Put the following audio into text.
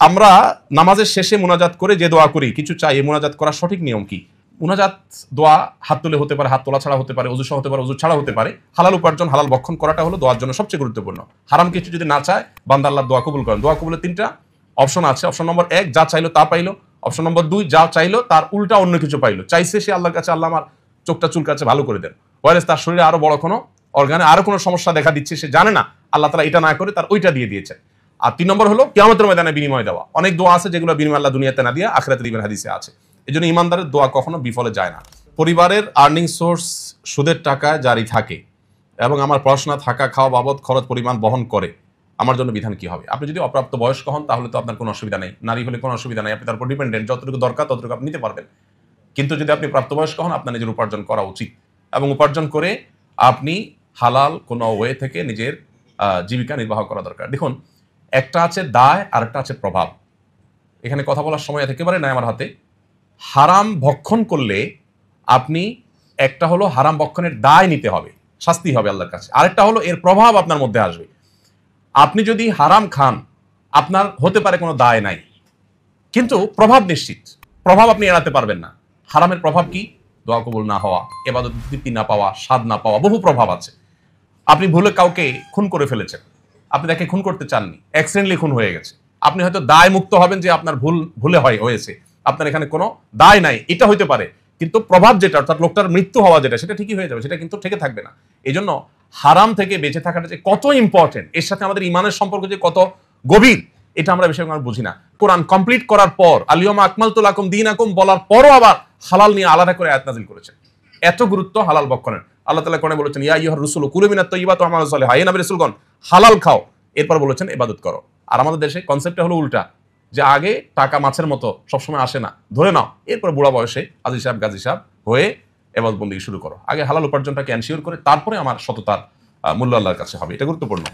আমরা নামাজের শেষে মুনাজাত করে যে দোয়া করি, কিছু চাই, এই মুনাজাত করার সঠিক নিয়ম কি? মুনাজাত দোয়া হাত তুলে হতে পারে, হাত তোলা ছাড়া হতে পারে, ওযু সহ হতে পারে, ওযু ছাড়া হতে পারে। হালাল উপার্জন, হালাল ভক্ষণ করাটা হলো দোয়ার জন্য সবচেয়ে গুরুত্বপূর্ণ। হারাম কিছু যদি না চায়, বান্দা আল্লাহর দোয়া কবুল করেন। দোয়া কবুলের 3টা অপশন আছে। অপশন নম্বর 1, যা চাইলো তা পাইলো। অপশন নম্বর 2, যা চাইলো তার উল্টা অন্য কিছু পাইলো। চাইছে সে আল্লাহর কাছে, আল্লাহ আমার চোখটা চুলকাচ্ছে, ভালো করে দেন। ওয়ারেস তার শরীরে আরো বড় কোনো অর্গানে আরো কোনো সমস্যা দেখা দিচ্ছে, সে জানে না, আল্লাহ তাআলা এটা না করে তার ওইটা দিয়ে দিয়েছে। আর 3 নম্বর হলো কিয়ামতের ময়দানে বিনিময় দেওয়া। অনেক দোয়া আছে যেগুলো বিনিময় আল্লাহ দুনিয়াতে না দিয়ে আখিরাতে দিবেন, হাদিসে আছে। এজন্য ইমানদারের দোয়া কখনো বিফলে যায় না। পরিবারের আর্নিং সোর্স সুদের টাকায় জারি থাকে এবং আমার পড়াশোনা, থাকা, খাওয়া বাবদ খরচ পরিমাণ বহন করে, আমার জন্য বিধান কি হবে? আপনি যদি অপ্রাপ্ত বয়স্ক হন তাহলে তো আপনার কোনো অসুবিধা নেই, নারী হলে কোনো অসুবিধা নেই, আপনি তার উপর ডিপেন্ডেন্ট, যতটুকু দরকার ততটুকু আপনি নিতে পারবেন। কিন্তু যদি আপনি প্রাপ্তবয়স্ক হন, আপনার নিজের উপার্জন করা উচিত এবং উপার্জন করে আপনি হালাল কোনো ওয়ে থেকে নিজের জীবিকা নির্বাহ করা দরকার। দেখুন, একটা আছে দায় আর একটা আছে প্রভাব। এখানে কথা বলার সময় একেবারে নাই আমার হাতে। হারাম ভক্ষণ করলে আপনি, একটা হলো হারাম ভক্ষণের দায় নিতে হবে, শাস্তি হবে আল্লাহর কাছে, আরেকটা হলো এর প্রভাব আপনার মধ্যে আসবে। আপনি যদি হারাম খান, আপনার হতে পারে কোনো দায় নাই, কিন্তু প্রভাব নিশ্চিত, প্রভাব আপনি এড়াতে পারবেন না। হারামের প্রভাব কি? দোয়া কবুল না হওয়া, ইবাদত তৃপ্তি না পাওয়া, স্বাদ না পাওয়া, বহু প্রভাব আছে। আপনি ভুলে কাউকে খুন করে ফেলেছেন, আপনি তাকে খুন করতে চাননি, অ্যাক্সিডেন্টলি খুন হয়ে গেছে, আপনি হয়তো দায় মুক্ত হবেন যে আপনার ভুলে হয়েছে, আপনার এখানে কোনো দায় নাই, এটা হইতে পারে, কিন্তু প্রভাব যেটা, অর্থাৎ লোকটার মৃত্যু হওয়া যেটা, সেটা ঠিকই হয়ে যাবে, সেটা কিন্তু থেকে থাকবে না। এই জন্য হারাম থেকে বেঁচে থাকাটা যে কত ইম্পর্টেন্ট, এর সাথে আমাদের ইমানের সম্পর্ক যে কত গভীর, এটা আমরা বেশি আমরা বুঝি না। কোরআন কমপ্লিট করার পর, আল-ইয়াউমা আকমালতু লাকুম দীনাকুম বলার পরও আবার হালাল নিয়ে আলাদা করে আয়াত নাযিল করেছেন। এত গুরুত্ব হালাল ভক্ষণের। আল্লাহ তাআলা কোরআনে বলেছেন, ইয়া আইয়ুহার রাসূলু কুলু মিনাত তাইয়্যিবাতি ওয়া আমালু সালিহা, হে নবী রাসূলগণ হালাল খাও, এরপর বলেছেন ইবাদত করো। আর আমাদের দেশে কনসেপ্টটা হলো উল্টা, যে আগে টাকা মাছের মতো সবসময় আসে না, ধরে নাও, এরপর বুড়া বয়সে হাজী সাহেব গাজী সাহেব হয়ে ইবাদত বন্দেগী শুরু করো। আগে হালাল উপার্জনটাকে এনশিওর করে তারপরে আমার সততার মূল্য আল্লাহর কাছে হবে, এটা গুরুত্বপূর্ণ।